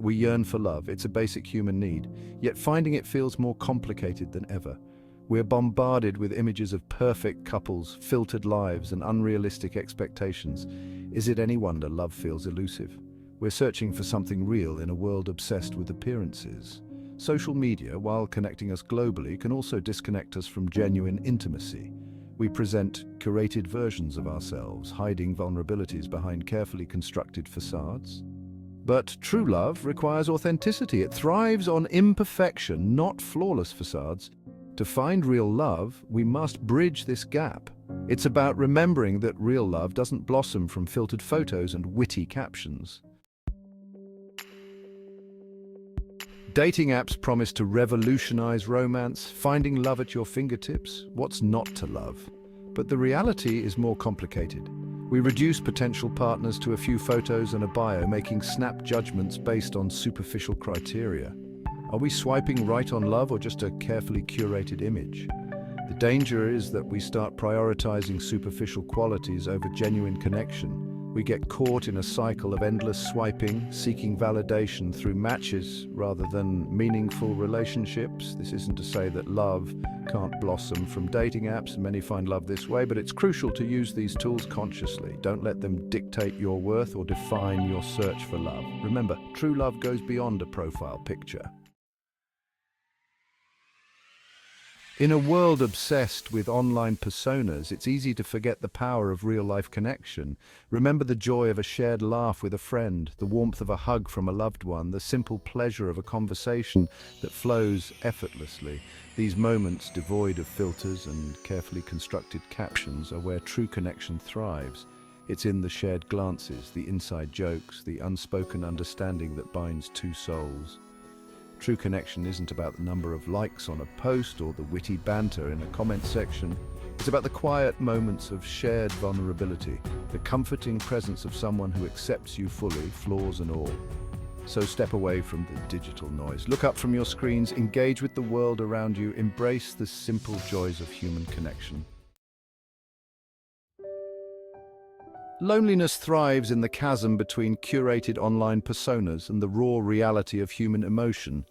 We yearn for love. It's a basic human need, yet finding it feels more complicated than ever. We're bombarded with images of perfect couples, filtered lives, and unrealistic expectations. Is it any wonder love feels elusive? We're searching for something real in a world obsessed with appearances. Social media, while connecting us globally, can also disconnect us from genuine intimacy. We present curated versions of ourselves, hiding vulnerabilities behind carefully constructed facades. But true love requires authenticity. It thrives on imperfection, not flawless facades. To find real love, we must bridge this gap. It's about remembering that real love doesn't blossom from filtered photos and witty captions. Dating apps promise to revolutionize romance, finding love at your fingertips. What's not to love? But the reality is more complicated. We reduce potential partners to a few photos and a bio, making snap judgments based on superficial criteria. Are we swiping right on love or just a carefully curated image? The danger is that we start prioritizing superficial qualities over genuine connection. We get caught in a cycle of endless swiping, seeking validation through matches rather than meaningful relationships. This isn't to say that love can't blossom from dating apps, and many find love this way, but it's crucial to use these tools consciously. Don't let them dictate your worth or define your search for love. Remember, true love goes beyond a profile picture. In a world obsessed with online personas, it's easy to forget the power of real-life connection. Remember the joy of a shared laugh with a friend, the warmth of a hug from a loved one, the simple pleasure of a conversation that flows effortlessly. These moments, devoid of filters and carefully constructed captions, are where true connection thrives. It's in the shared glances, the inside jokes, the unspoken understanding that binds two souls. True connection isn't about the number of likes on a post or the witty banter in a comment section. It's about the quiet moments of shared vulnerability, the comforting presence of someone who accepts you fully, flaws and all. So step away from the digital noise. Look up from your screens, engage with the world around you, embrace the simple joys of human connection. Loneliness thrives in the chasm between curated online personas and the raw reality of human emotion.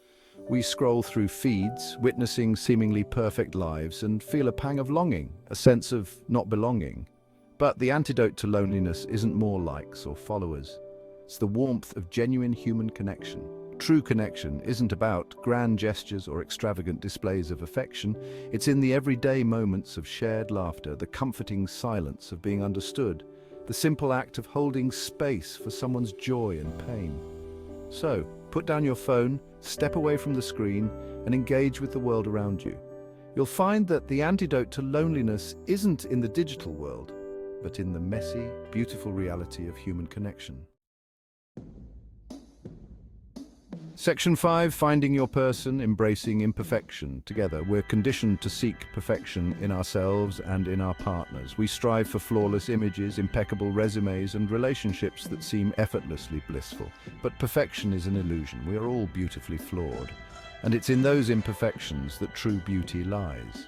We scroll through feeds, witnessing seemingly perfect lives, and feel a pang of longing, a sense of not belonging. But the antidote to loneliness isn't more likes or followers. It's the warmth of genuine human connection. True connection isn't about grand gestures or extravagant displays of affection. It's in the everyday moments of shared laughter, the comforting silence of being understood, the simple act of holding space for someone's joy and pain. So, put down your phone, step away from the screen, and engage with the world around you. You'll find that the antidote to loneliness isn't in the digital world, but in the messy, beautiful reality of human connection. Section 5, Finding Your Person, Embracing Imperfection. Together, we're conditioned to seek perfection in ourselves and in our partners. We strive for flawless images, impeccable resumes, and relationships that seem effortlessly blissful. But perfection is an illusion. We are all beautifully flawed. And it's in those imperfections that true beauty lies.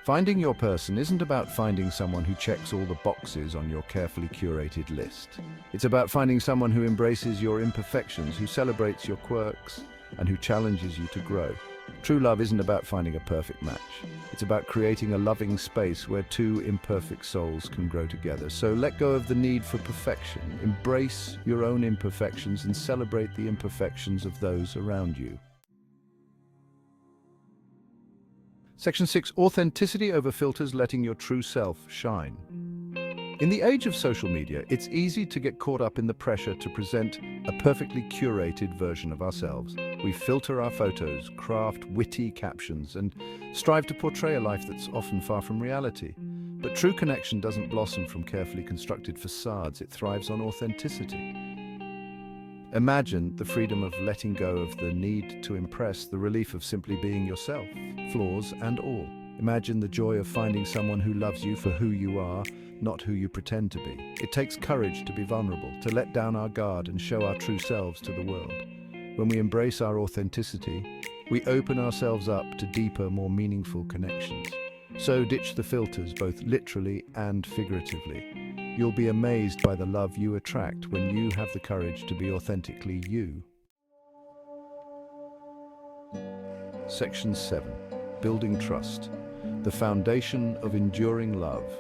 Finding your person isn't about finding someone who checks all the boxes on your carefully curated list. It's about finding someone who embraces your imperfections, who celebrates your quirks, and who challenges you to grow. True love isn't about finding a perfect match. It's about creating a loving space where two imperfect souls can grow together. So let go of the need for perfection. Embrace your own imperfections and celebrate the imperfections of those around you. Section 6, Authenticity over filters, letting your true self shine. In the age of social media, it's easy to get caught up in the pressure to present a perfectly curated version of ourselves. We filter our photos, craft witty captions, and strive to portray a life that's often far from reality. But true connection doesn't blossom from carefully constructed facades. It thrives on authenticity. Imagine the freedom of letting go of the need to impress, the relief of simply being yourself, flaws and all. Imagine the joy of finding someone who loves you for who you are, not who you pretend to be. It takes courage to be vulnerable, to let down our guard and show our true selves to the world. When we embrace our authenticity, we open ourselves up to deeper, more meaningful connections. So ditch the filters, both literally and figuratively. You'll be amazed by the love you attract when you have the courage to be authentically you. Section 7. Building trust. The foundation of enduring love.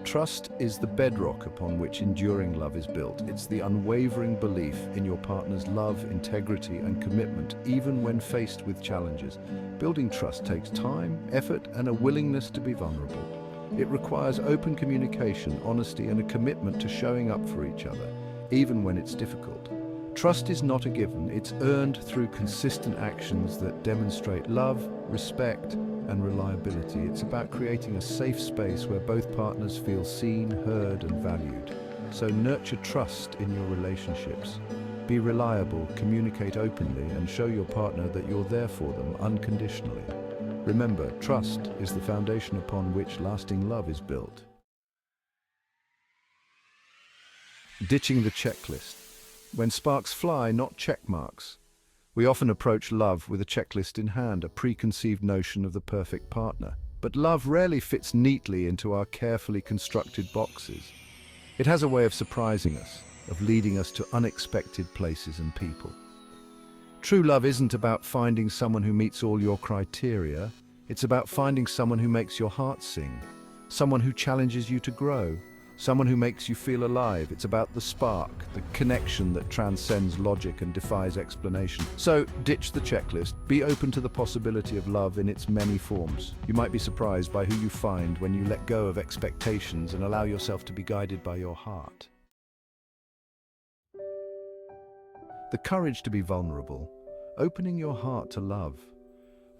Trust is the bedrock upon which enduring love is built. It's the unwavering belief in your partner's love, integrity, and commitment, even when faced with challenges. Building trust takes time, effort, and a willingness to be vulnerable. It requires open communication, honesty, and a commitment to showing up for each other, even when it's difficult. Trust is not a given, it's earned through consistent actions that demonstrate love, respect, and reliability. It's about creating a safe space where both partners feel seen, heard, and valued. So nurture trust in your relationships. Be reliable, communicate openly, and show your partner that you're there for them unconditionally. Remember, trust is the foundation upon which lasting love is built. Ditching the checklist. When sparks fly, not check marks. We often approach love with a checklist in hand, a preconceived notion of the perfect partner. But love rarely fits neatly into our carefully constructed boxes. It has a way of surprising us, of leading us to unexpected places and people. True love isn't about finding someone who meets all your criteria. It's about finding someone who makes your heart sing, someone who challenges you to grow, someone who makes you feel alive. It's about the spark, the connection that transcends logic and defies explanation. So, ditch the checklist. Be open to the possibility of love in its many forms. You might be surprised by who you find when you let go of expectations and allow yourself to be guided by your heart. The courage to be vulnerable, opening your heart to love.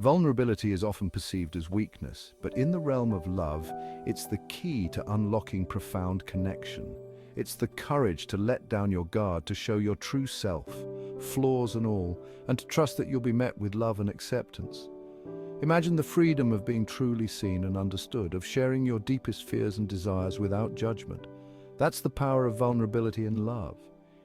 Vulnerability is often perceived as weakness, but in the realm of love, it's the key to unlocking profound connection. It's the courage to let down your guard, to show your true self, flaws and all, and to trust that you'll be met with love and acceptance. Imagine the freedom of being truly seen and understood, of sharing your deepest fears and desires without judgment. That's the power of vulnerability in love.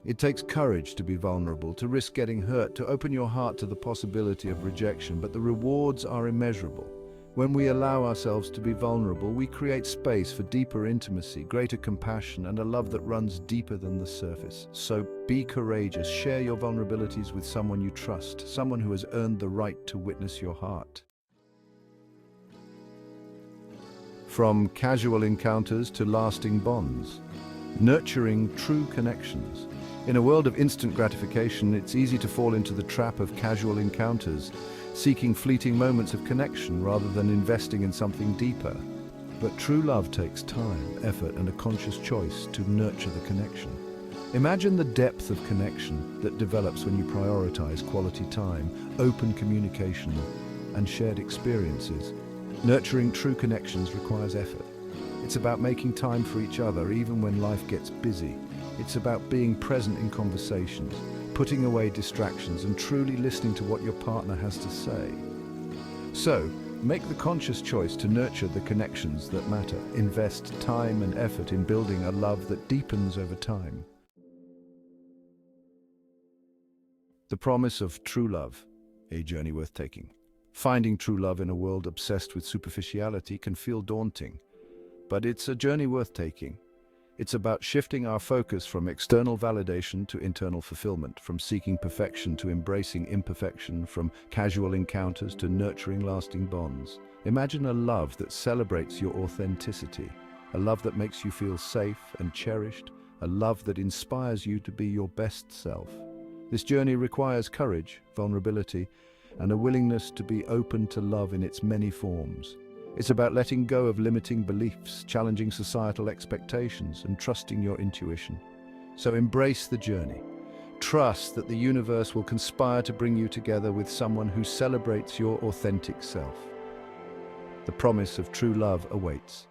It takes courage to be vulnerable, to risk getting hurt, to open your heart to the possibility of rejection, but the rewards are immeasurable. When we allow ourselves to be vulnerable, we create space for deeper intimacy, greater compassion, and a love that runs deeper than the surface. So be courageous, share your vulnerabilities with someone you trust, someone who has earned the right to witness your heart. From casual encounters to lasting bonds, nurturing true connections. In a world of instant gratification, it's easy to fall into the trap of casual encounters, seeking fleeting moments of connection rather than investing in something deeper. But true love takes time, effort, and a conscious choice to nurture the connection. Imagine the depth of connection that develops when you prioritize quality time, open communication, and shared experiences. Nurturing true connections requires effort. It's about making time for each other even when life gets busy. It's about being present in conversations, putting away distractions, and truly listening to what your partner has to say. So, make the conscious choice to nurture the connections that matter. Invest time and effort in building a love that deepens over time. The promise of true love, a journey worth taking. Finding true love in a world obsessed with superficiality can feel daunting, but it's a journey worth taking. It's about shifting our focus from external validation to internal fulfillment, from seeking perfection to embracing imperfection, from casual encounters to nurturing lasting bonds. Imagine a love that celebrates your authenticity, a love that makes you feel safe and cherished, a love that inspires you to be your best self. This journey requires courage, vulnerability, and a willingness to be open to love in its many forms. It's about letting go of limiting beliefs, challenging societal expectations, and trusting your intuition. So embrace the journey. Trust that the universe will conspire to bring you together with someone who celebrates your authentic self. The promise of true love awaits.